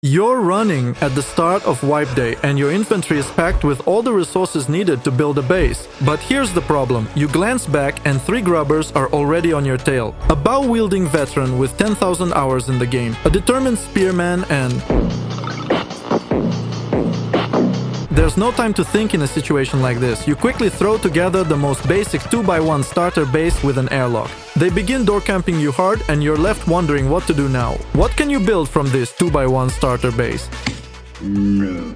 You're running at the start of wipe day and your inventory is packed with all the resources needed to build a base. But here's the problem. You glance back and 3 grubbers are already on your tail. A bow-wielding veteran with 10,000 hours in the game, a determined spearman, and... There's no time to think in a situation like this. You quickly throw together the most basic 2x1 starter base with an airlock. They begin door camping you hard and you're left wondering what to do now. What can you build from this 2x1 starter base? No.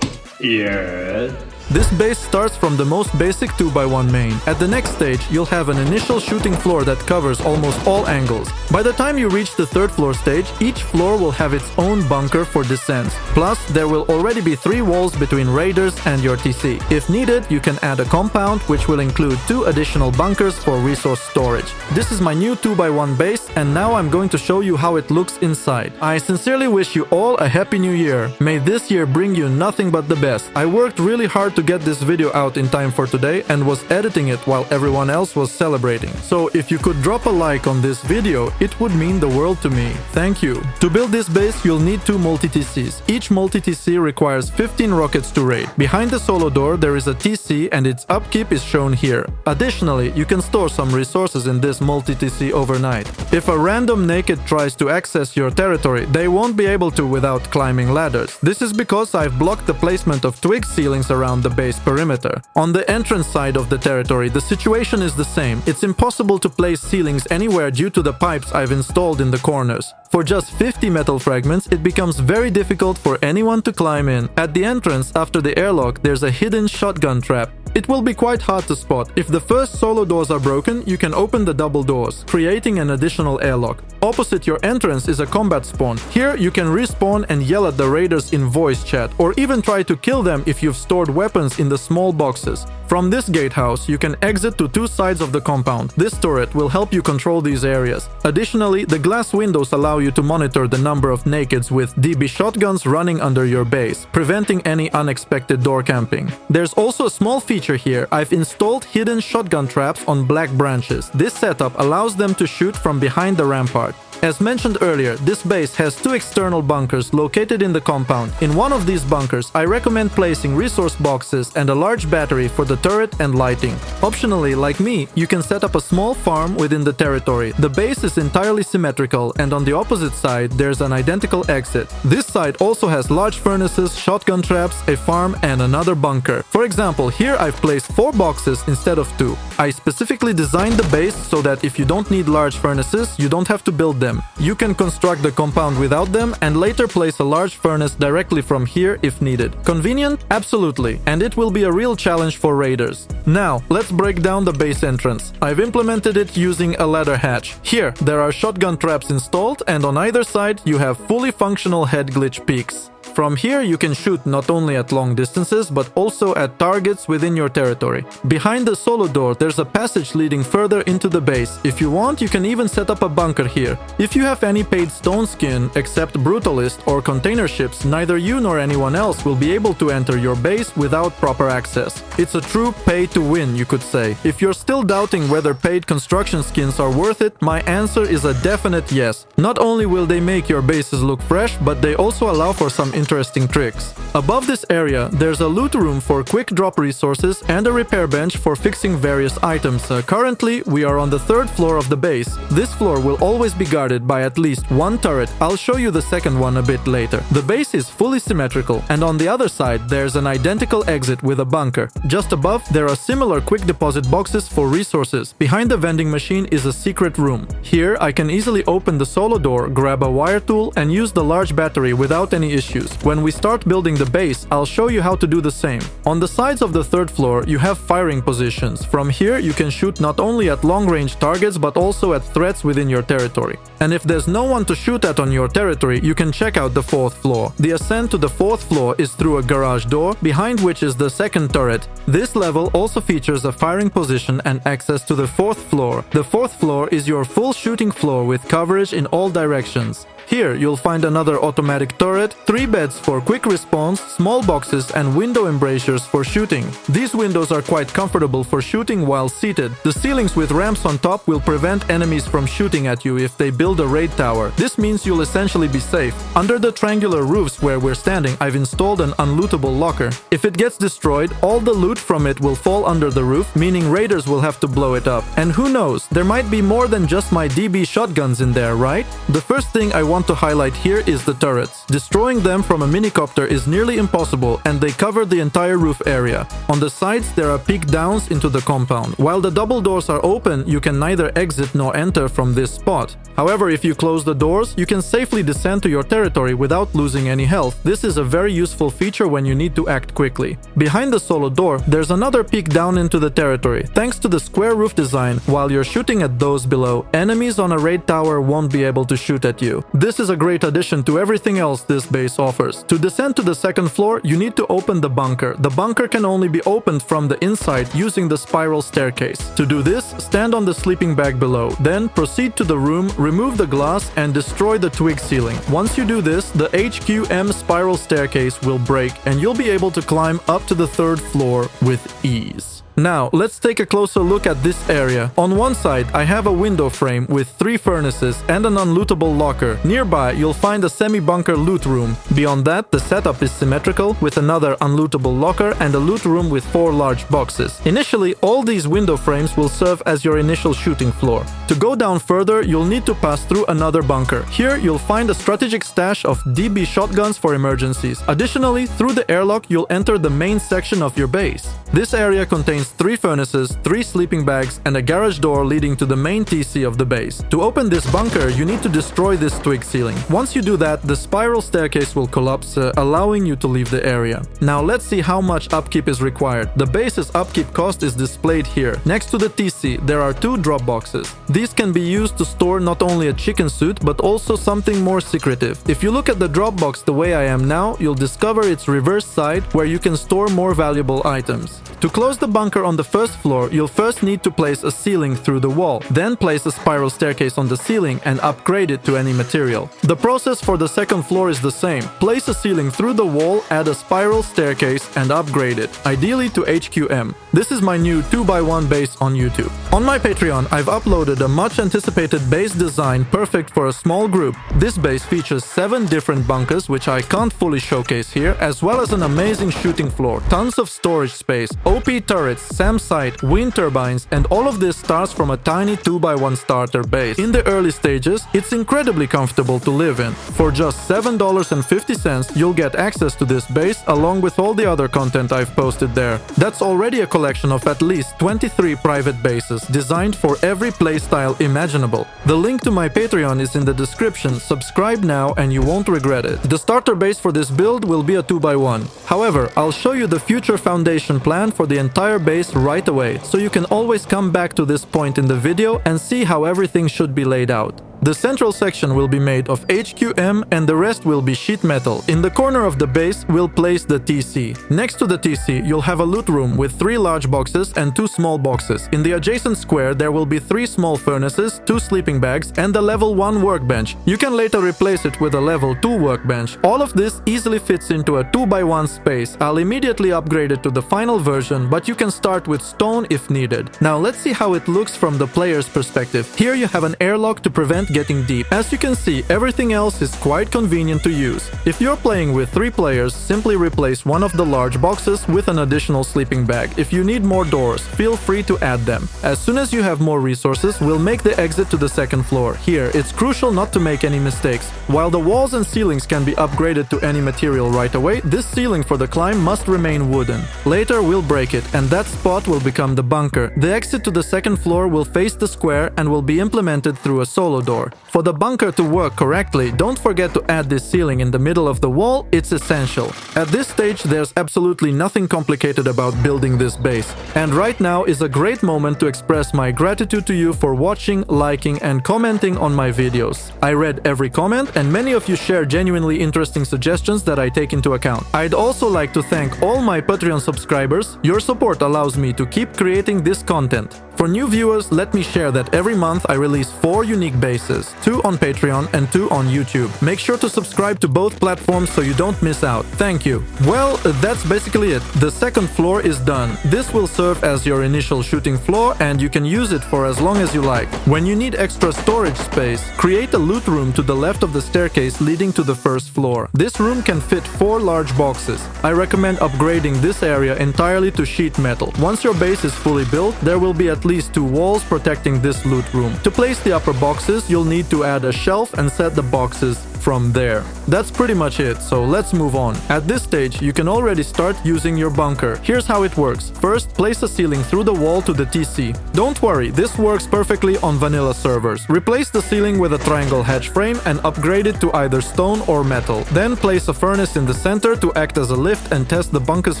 Yes. This base starts from the most basic 2x1 main. At the next stage, you'll have an initial shooting floor that covers almost all angles. By the time you reach the 3rd floor stage, each floor will have its own bunker for descents. Plus, there will already be 3 walls between raiders and your TC. If needed, you can add a compound which will include 2 additional bunkers for resource storage. This is my new 2x1 base and now I'm going to show you how it looks inside. I sincerely wish you all a happy new year. May this year bring you nothing but the best. I worked really hard to get this video out in time for today and was editing it while everyone else was celebrating. So if you could drop a like on this video, it would mean the world to me. Thank you. To build this base, you'll need 2 multi-TCs. Each multi-TC requires 15 rockets to raid. Behind the solo door, there is a TC and its upkeep is shown here. Additionally, you can store some resources in this multi-TC overnight. If a random naked tries to access your territory, they won't be able to without climbing ladders. This is because I've blocked the placement of twig ceilings around the base perimeter. On the entrance side of the territory, the situation is the same. It's impossible to place ceilings anywhere due to the pipes I've installed in the corners. For just 50 metal fragments, it becomes very difficult for anyone to climb in. At the entrance, after the airlock, there's a hidden shotgun trap. It will be quite hard to spot. If the first solo doors are broken, you can open the double doors, creating an additional airlock. Opposite your entrance is a combat spawn. Here you can respawn and yell at the raiders in voice chat, or even try to kill them if you've stored weapons in the small boxes. From this gatehouse, you can exit to 2 sides of the compound. This turret will help you control these areas. Additionally, the glass windows allow you to monitor the number of nakeds with DB shotguns running under your base, preventing any unexpected door camping. There's also a small feature here. I've installed hidden shotgun traps on black branches. This setup allows them to shoot from behind the rampart. As mentioned earlier, this base has 2 external bunkers located in the compound. In one of these bunkers, I recommend placing resource boxes and a large battery for the turret and lighting. Optionally, like me, you can set up a small farm within the territory. The base is entirely symmetrical and on the opposite side, there's an identical exit. This side also has large furnaces, shotgun traps, a farm and another bunker. For example, here I've placed 4 boxes instead of 2. I specifically designed the base so that if you don't need large furnaces, you don't have to build them. You can construct the compound without them and later place a large furnace directly from here if needed. Convenient? Absolutely. And it will be a real challenge for raiders. Now, let's break down the base entrance. I've implemented it using a ladder hatch. Here, there are shotgun traps installed and on either side you have fully functional head glitch peaks. From here, you can shoot not only at long distances, but also at targets within your territory. Behind the solo door, there's a passage leading further into the base. If you want, you can even set up a bunker here. If you have any paid stone skin, except Brutalist or container ships, neither you nor anyone else will be able to enter your base without proper access. It's a true pay-to-win, you could say. If you're still doubting whether paid construction skins are worth it, my answer is a definite yes. Not only will they make your bases look fresh, but they also allow for some interesting tricks. Above this area, there's a loot room for quick drop resources and a repair bench for fixing various items. Currently, we are on the 3rd floor of the base. This floor will always be guarded by at least 1 turret. I'll show you the second one a bit later. The base is fully symmetrical, and on the other side, there's an identical exit with a bunker. Just above, there are similar quick deposit boxes for resources. Behind the vending machine is a secret room. Here, I can easily open the solo door, grab a wire tool, and use the large battery without any issues. When we start building the base, I'll show you how to do the same. On the sides of the 3rd floor, you have firing positions. From here, you can shoot not only at long-range targets, but also at threats within your territory. And if there's no one to shoot at on your territory, you can check out the 4th floor. The ascent to the 4th floor is through a garage door, behind which is the 2nd turret. This level also features a firing position and access to the 4th floor. The 4th floor is your full shooting floor with coverage in all directions. Here, you'll find another automatic turret, 3 beds, beds for quick response, small boxes, and window embrasures for shooting. These windows are quite comfortable for shooting while seated. The ceilings with ramps on top will prevent enemies from shooting at you if they build a raid tower. This means you'll essentially be safe. Under the triangular roofs where we're standing, I've installed an unlootable locker. If it gets destroyed, all the loot from it will fall under the roof, meaning raiders will have to blow it up. And who knows, there might be more than just my DB shotguns in there, right? The first thing I want to highlight here is the turrets. Destroying them from a minicopter is nearly impossible, and they cover the entire roof area. On the sides, there are peak downs into the compound. While the double doors are open, you can neither exit nor enter from this spot. However, if you close the doors, you can safely descend to your territory without losing any health. This is a very useful feature when you need to act quickly. Behind the solo door, there's another peak down into the territory. Thanks to the square roof design, while you're shooting at those below, enemies on a raid tower won't be able to shoot at you. This is a great addition to everything else this base offers. To descend to the second floor, you need to open the bunker. The bunker can only be opened from the inside using the spiral staircase. To do this, stand on the sleeping bag below. Then proceed to the room, remove the glass, and destroy the twig ceiling. Once you do this, the HQM spiral staircase will break, and you'll be able to climb up to the third floor with ease. Now, let's take a closer look at this area. On one side, I have a window frame with 3 furnaces and an unlootable locker. Nearby, you'll find a semi-bunker loot room. Beyond that, the setup is symmetrical, with another unlootable locker and a loot room with 4 large boxes. Initially, all these window frames will serve as your initial shooting floor. To go down further, you'll need to pass through another bunker. Here, you'll find a strategic stash of DB shotguns for emergencies. Additionally, through the airlock, you'll enter the main section of your base. This area contains 3 furnaces, 3 sleeping bags, and a garage door leading to the main TC of the base. To open this bunker, you need to destroy this twig ceiling. Once you do that, the spiral staircase will collapse, allowing you to leave the area. Now let's see how much upkeep is required. The base's upkeep cost is displayed here. Next to the TC, there are 2 drop boxes. These can be used to store not only a chicken suit, but also something more secretive. If you look at the drop box the way I am now, you'll discover its reverse side where you can store more valuable items. To close the bunker on the first floor, you'll first need to place a ceiling through the wall, then place a spiral staircase on the ceiling and upgrade it to any material. The process for the second floor is the same. Place a ceiling through the wall, add a spiral staircase and upgrade it, ideally to HQM. This is my new 2x1 base on YouTube. On my Patreon, I've uploaded a much anticipated base design perfect for a small group. This base features 7 different bunkers, which I can't fully showcase here, as well as an amazing shooting floor, tons of storage space, OP turrets, SAM site, wind turbines, and all of this starts from a tiny 2x1 starter base. In the early stages, it's incredibly comfortable to live in. For just $7.50, you'll get access to this base along with all the other content I've posted there. That's already a collection of at least 23 private bases designed for every playstyle imaginable. The link to my Patreon is in the description. Subscribe now and you won't regret it. The starter base for this build will be a 2x1. However, I'll show you the future foundation plan for the entire base right away, so you can always come back to this point in the video and see how everything should be laid out. The central section will be made of HQM and the rest will be sheet metal. In the corner of the base, we'll place the TC. Next to the TC, you'll have a loot room with 3 large boxes and 2 small boxes. In the adjacent square, there will be 3 small furnaces, 2 sleeping bags, and a level 1 workbench. You can later replace it with a level 2 workbench. All of this easily fits into a 2x1 space. I'll immediately upgrade it to the final version, but you can start with stone if needed. Now let's see how it looks from the player's perspective. Here you have an airlock to prevent getting deep. As you can see, everything else is quite convenient to use. If you're playing with 3 players, simply replace one of the large boxes with an additional sleeping bag. If you need more doors, feel free to add them. As soon as you have more resources, we'll make the exit to the second floor. Here, it's crucial not to make any mistakes. While the walls and ceilings can be upgraded to any material right away, this ceiling for the climb must remain wooden. Later, we'll break it, and that spot will become the bunker. The exit to the second floor will face the square and will be implemented through a solo door. For the bunker to work correctly, don't forget to add this ceiling in the middle of the wall. It's essential. At this stage, there's absolutely nothing complicated about building this base. And right now is a great moment to express my gratitude to you for watching, liking, and commenting on my videos. I read every comment, and many of you share genuinely interesting suggestions that I take into account. I'd also like to thank all my Patreon subscribers. Your support allows me to keep creating this content. For new viewers, let me share that every month I release 4 unique bases. places, 2 on Patreon and 2 on YouTube. Make sure to subscribe to both platforms so you don't miss out. Thank you. Well, that's basically it. The second floor is done. This will serve as your initial shooting floor and you can use it for as long as you like. When you need extra storage space, create a loot room to the left of the staircase leading to the first floor. This room can fit 4 large boxes. I recommend upgrading this area entirely to sheet metal. Once your base is fully built, there will be at least 2 walls protecting this loot room. To place the upper boxes, you'll need to add a shelf and set the boxes from there. That's pretty much it, so let's move on. At this stage, you can already start using your bunker. Here's how it works. First, place a ceiling through the wall to the TC. Don't worry, this works perfectly on vanilla servers. Replace the ceiling with a triangle hatch frame and upgrade it to either stone or metal. Then place a furnace in the center to act as a lift and test the bunker's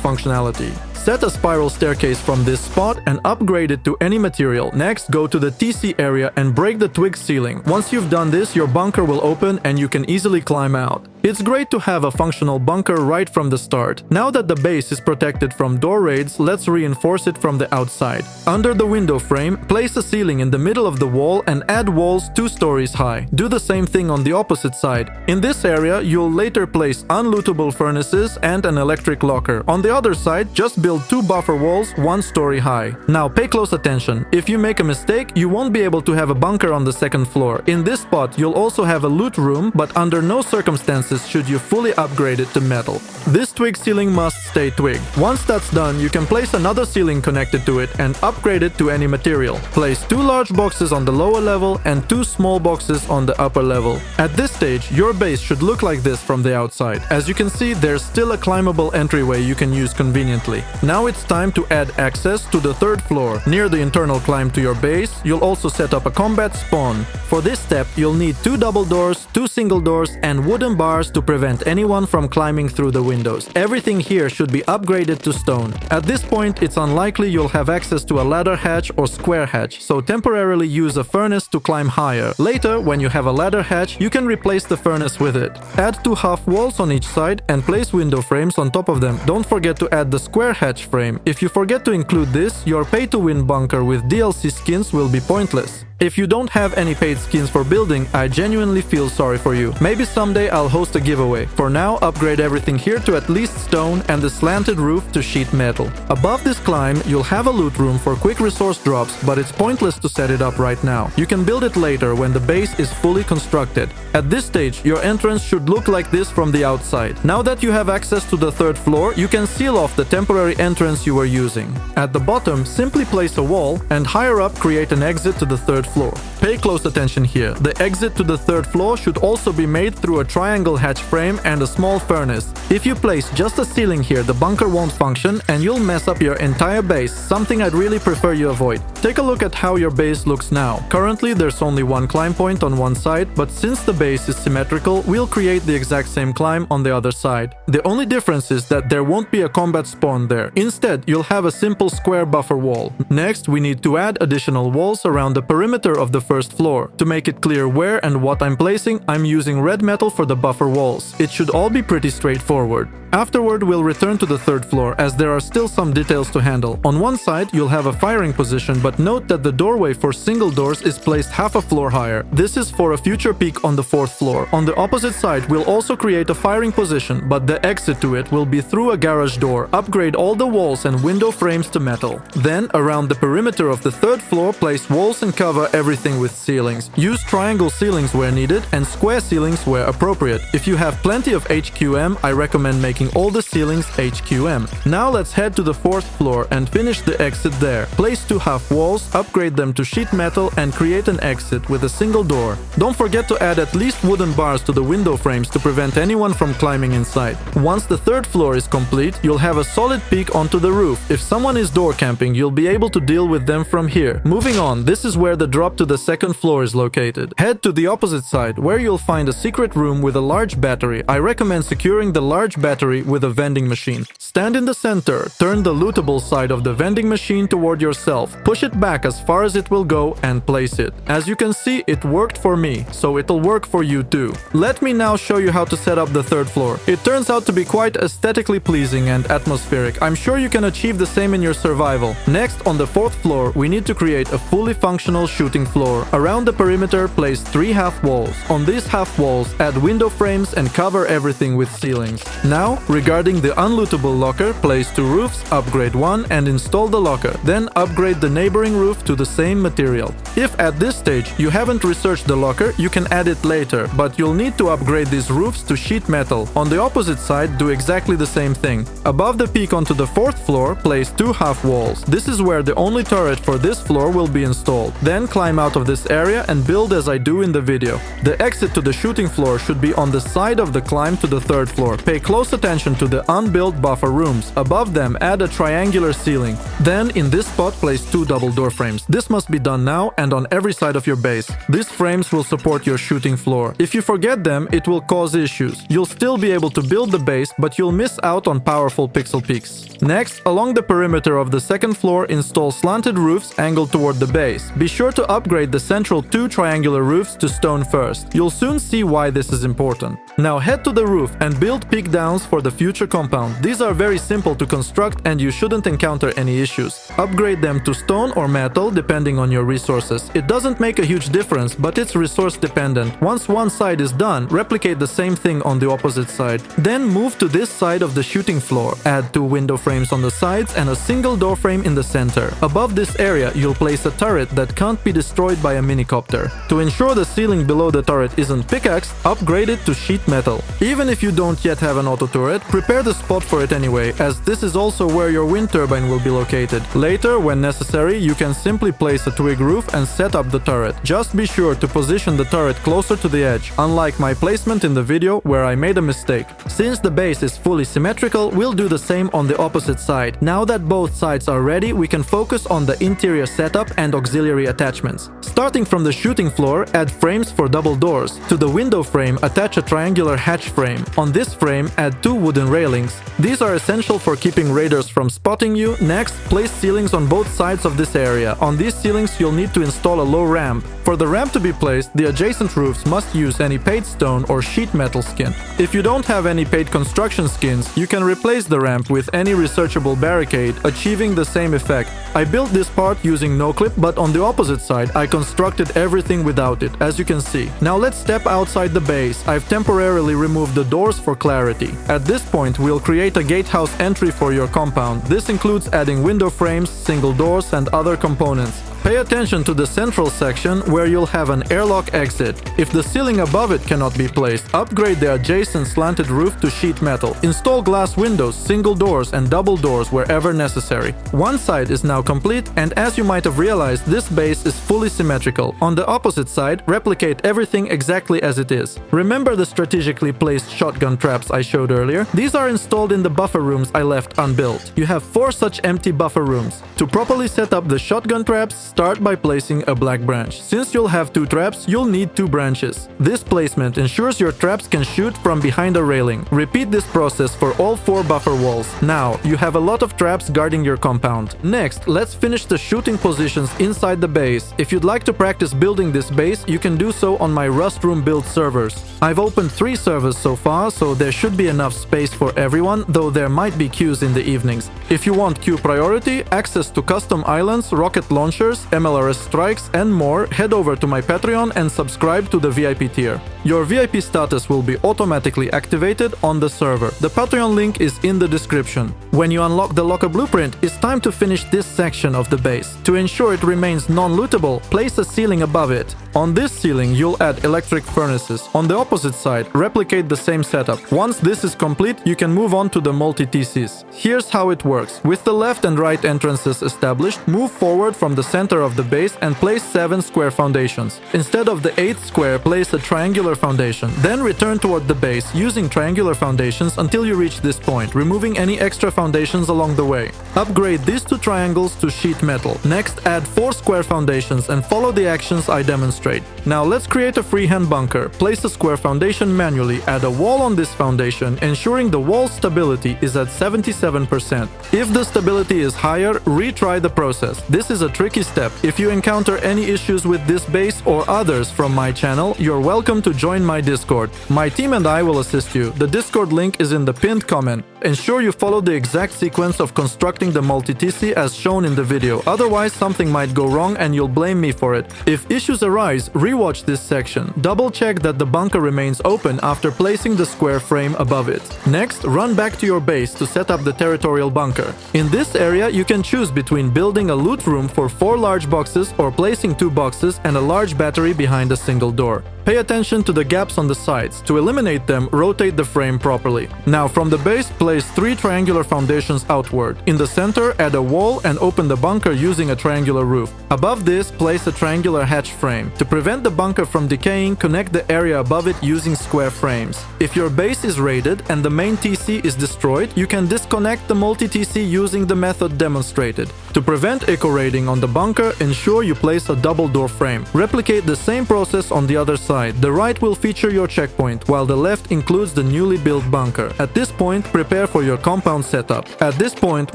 functionality. Set a spiral staircase from this spot and upgrade it to any material. Next, go to the TC area and break the twig ceiling. Once you've done this, your bunker will open and you can easily climb out. It's great to have a functional bunker right from the start. Now that the base is protected from door raids, let's reinforce it from the outside. Under the window frame, place a ceiling in the middle of the wall and add walls 2 stories high. Do the same thing on the opposite side. In this area, you'll later place unlootable furnaces and an electric locker. On the other side, just build 2 buffer walls 1 story high. Now pay close attention. If you make a mistake, you won't be able to have a bunker on the second floor. In this spot, you'll also have a loot room, but under no circumstances should you fully upgrade it to metal. This twig ceiling must stay twig. Once that's done, you can place another ceiling connected to it and upgrade it to any material. Place 2 large boxes on the lower level and 2 small boxes on the upper level. At this stage, your base should look like this from the outside. As you can see, there's still a climbable entryway you can use conveniently. Now it's time to add access to the 3rd floor. Near the internal climb to your base, you'll also set up a combat spawn. For this step, you'll need 2 double doors, 2 single doors, and wooden bars to prevent anyone from climbing through the windows. Everything here should be upgraded to stone. At this point, it's unlikely you'll have access to a ladder hatch or square hatch, so temporarily use a furnace to climb higher. Later, when you have a ladder hatch, you can replace the furnace with it. Add 2 half walls on each side and place window frames on top of them. Don't forget to add the square hatch frame. If you forget to include this, your pay-to-win bunker with DLC skins will be pointless. If you don't have any paid skins for building, I genuinely feel sorry for you. Maybe someday I'll host a giveaway. For now, upgrade everything here to at least stone and the slanted roof to sheet metal. Above this climb, you'll have a loot room for quick resource drops, but it's pointless to set it up right now. You can build it later when the base is fully constructed. At this stage, your entrance should look like this from the outside. Now that you have access to the 3rd floor, you can seal off the temporary entrance you were using. At the bottom, simply place a wall and higher up create an exit to the 3rd floor. Pay close attention here. The exit to the 3rd floor should also be made through a triangle hatch frame and a small furnace. If you place just a ceiling here, the bunker won't function and you'll mess up your entire base, something I'd really prefer you avoid. Take a look at how your base looks now. Currently, there's only 1 climb point on one side, but since the base is symmetrical, we'll create the exact same climb on the other side. The only difference is that there won't be a combat spawn there. Instead, you'll have a simple square buffer wall. Next, we need to add additional walls around the perimeter of the 1st floor. To make it clear where and what I'm placing, I'm using red metal for the buffer walls. It should all be pretty straightforward. Afterward, we'll return to the 3rd floor as there are still some details to handle. On one side, you'll have a firing position, but note that the doorway for single doors is placed half a floor higher. This is for a future peak on the 4th floor. On the opposite side, we'll also create a firing position, but the exit to it will be through a garage door. Upgrade all the walls and window frames to metal. Then, around the perimeter of the 3rd floor, place walls and cover everything with ceilings. Use triangle ceilings where needed and square ceilings where appropriate. If you have plenty of HQM, I recommend making all the ceilings HQM. Now let's head to the 4th floor and finish the exit there. Place 2 half walls, upgrade them to sheet metal and create an exit with a single door. Don't forget to add at least wooden bars to the window frames to prevent anyone from climbing inside. Once the 3rd floor is complete, you'll have a solid peak onto the roof. If someone is door camping, you'll be able to deal with them from here. Moving on, this is where the drop to the 2nd floor is located. Head to the opposite side where you'll find a secret room with a large battery. I recommend securing the large battery with a vending machine. Stand in the center, turn the lootable side of the vending machine toward yourself, push it back as far as it will go and place it. As you can see, it worked for me, so it'll work for you too. Let me now show you how to set up the 3rd floor. It turns out to be quite aesthetically pleasing and atmospheric. I'm sure you can achieve the same in your survival. Next, on the 4th floor, we need to create a fully functional shooting shooting floor. Around the perimeter, place 3 half walls. On these half walls, add window frames and cover everything with ceilings. Now, regarding the unlootable locker, place 2 roofs, upgrade 1 and install the locker. Then upgrade the neighboring roof to the same material. If at this stage you haven't researched the locker, you can add it later, but you'll need to upgrade these roofs to sheet metal. On the opposite side, do exactly the same thing. Above the peak onto the 4th floor, place 2 half walls. This is where the only turret for this floor will be installed. Then climb out of this area and build as I do in the video. The exit to the shooting floor should be on the side of the climb to the 3rd floor. Pay close attention to the unbuilt buffer rooms. Above them, add a triangular ceiling. Then, in this spot, place 2 double door frames. This must be done now and on every side of your base. These frames will support your shooting floor. If you forget them, it will cause issues. You'll still be able to build the base, but you'll miss out on powerful pixel peaks. Next, along the perimeter of the 2nd floor, install slanted roofs angled toward the base. Be sure to upgrade the central 2 triangular roofs to stone first. You'll soon see why this is important. Now head to the roof and build peak downs for the future compound. These are very simple to construct and you shouldn't encounter any issues. Upgrade them to stone or metal depending on your resources. It doesn't make a huge difference, but it's resource dependent. Once one side is done, replicate the same thing on the opposite side. Then move to this side of the shooting floor. Add 2 window frames on the sides and a single door frame in the center. Above this area, you'll place a turret that can't be destroyed by a minicopter. To ensure the ceiling below the turret isn't pickaxed, upgrade it to sheet metal. Even if you don't yet have an auto turret, prepare the spot for it anyway, as this is also where your wind turbine will be located. Later, when necessary, you can simply place a twig roof and set up the turret. Just be sure to position the turret closer to the edge, unlike my placement in the video where I made a mistake. Since the base is fully symmetrical, we'll do the same on the opposite side. Now that both sides are ready, we can focus on the interior setup and auxiliary attachments. Starting from the shooting floor, add frames for double doors. To the window frame, attach a triangular hatch frame. On this frame, add 2 wooden railings. These are essential for keeping raiders from spotting you. Next, place ceilings on both sides of this area. On these ceilings, you'll need to install a low ramp. For the ramp to be placed, the adjacent roofs must use any paid stone or sheet metal skin. If you don't have any paid construction skins, you can replace the ramp with any researchable barricade, achieving the same effect. I built this part using no clip, but on the opposite side, I constructed everything without it, as you can see. Now let's step outside the base. I've temporarily removed the doors for clarity. At this point, we'll create a gatehouse entry for your compound. This includes adding window frames, single doors, and other components. Pay attention to the central section where you'll have an airlock exit. If the ceiling above it cannot be placed, upgrade the adjacent slanted roof to sheet metal. Install glass windows, single doors, and double doors wherever necessary. One side is now complete, and as you might have realized, this base is fully symmetrical. On the opposite side, replicate everything exactly as it is. Remember the strategically placed shotgun traps I showed earlier? These are installed in the buffer rooms I left unbuilt. You have 4 such empty buffer rooms. To properly set up the shotgun traps, start by placing a black branch. Since you'll have 2 traps, you'll need 2 branches. This placement ensures your traps can shoot from behind a railing. Repeat this process for all 4 buffer walls. Now, you have a lot of traps guarding your compound. Next, let's finish the shooting positions inside the base. If you'd like to practice building this base, you can do so on my Rust Room build servers. I've opened 3 servers so far, so there should be enough space for everyone, though there might be queues in the evenings. If you want queue priority, access to custom islands, rocket launchers, MLRS strikes, and more, head over to my Patreon and subscribe to the VIP tier. Your VIP status will be automatically activated on the server. The Patreon link is in the description. When you unlock the locker blueprint, it's time to finish this section of the base. To ensure it remains non-lootable, place a ceiling above it. On this ceiling, you'll add electric furnaces. On the opposite side, replicate the same setup. Once this is complete, you can move on to the multi-TCs. Here's how it works. With the left and right entrances established, move forward from the center of the base and place 7 square foundations. Instead of the 8th square, place a triangular foundation. Then return toward the base using triangular foundations until you reach this point, removing any extra foundations along the way. Upgrade these 2 triangles to sheet metal. Next, add 4 square foundations and follow the actions I demonstrate. Now let's create a freehand bunker. Place a square foundation manually, add a wall on this foundation, ensuring the wall stability is at 77%. If the stability is higher, retry the process. This is a tricky step. If you encounter any issues with this base or others from my channel, you're welcome to join my Discord. My team and I will assist you. The Discord link is in the pinned comment. Ensure you follow the exact sequence of constructing the multi-TC as shown in the video, otherwise something might go wrong and you'll blame me for it. If issues arise, rewatch this section. Double check that the bunker remains open after placing the square frame above it. Next, run back to your base to set up the territorial bunker. In this area, you can choose between building a loot room for 4 large boxes or placing 2 boxes and a large battery behind a single door. Pay attention to the gaps on the sides. To eliminate them, rotate the frame properly. Now, from the base, place 3 triangular foundations outward. In the center, add a wall and open the bunker using a triangular roof. Above this, place a triangular hatch frame. To prevent the bunker from decaying, connect the area above it using square frames. If your base is raided and the main TC is destroyed, you can disconnect the multi-TC using the method demonstrated. To prevent echo raiding on the bunker, ensure you place a double door frame. Replicate the same process on the other side. The right will feature your checkpoint, while the left includes the newly built bunker. At this point, prepare for your compound setup. At this point,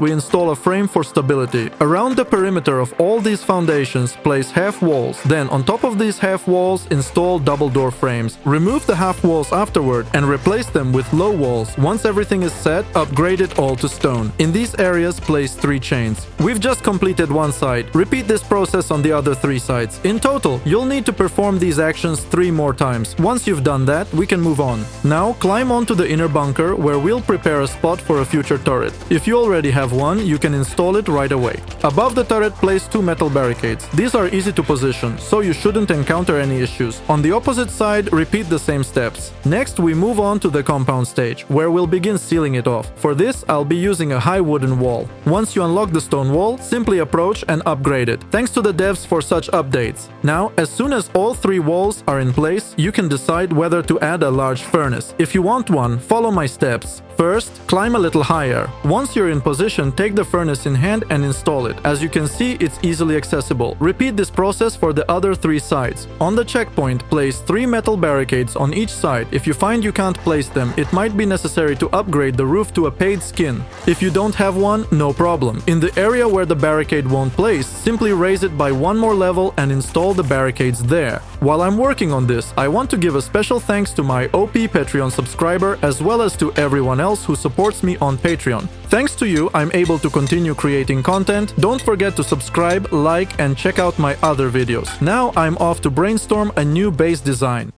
we install a frame for stability. Around the perimeter of all these foundations, place half walls. Then, on top of these half walls, install double door frames. Remove the half walls afterward and replace them with low walls. Once everything is set, upgrade it all to stone. In these areas, place 3 chains. We've just completed one side. Repeat this process on the other 3 sides. In total, you'll need to perform these actions 3 more times. Once you've done that, we can move on. Now, climb onto the inner bunker where we'll prepare a spot for a future turret. If you already have one, you can install it right away. Above the turret, place 2 metal barricades. These are easy to position, so you shouldn't encounter any issues. On the opposite side, repeat the same steps. Next, we move on to the compound stage, where we'll begin sealing it off. For this, I'll be using a high wooden wall. Once you unlock the stone wall, simply approach and upgrade it. Thanks to the devs for such updates. Now, as soon as all 3 walls are in place, you can decide whether to add a large furnace. If you want one, follow my steps. First, climb a little higher. Once you're in position, take the furnace in hand and install it. As you can see, it's easily accessible. Repeat this process for the other 3 sides. On the checkpoint, place 3 metal barricades on each side. If you find you can't place them, it might be necessary to upgrade the roof to a paid skin. If you don't have one, no problem. In the area where the barricade won't place, simply raise it by 1 more level and install the barricades there. While I'm working on this, I want to give a special thanks to my OP Patreon subscriber as well as to everyone else who supports me on Patreon. Thanks to you, I'm able to continue creating content. Don't forget to subscribe, like, and check out my other videos. Now I'm off to brainstorm a new base design.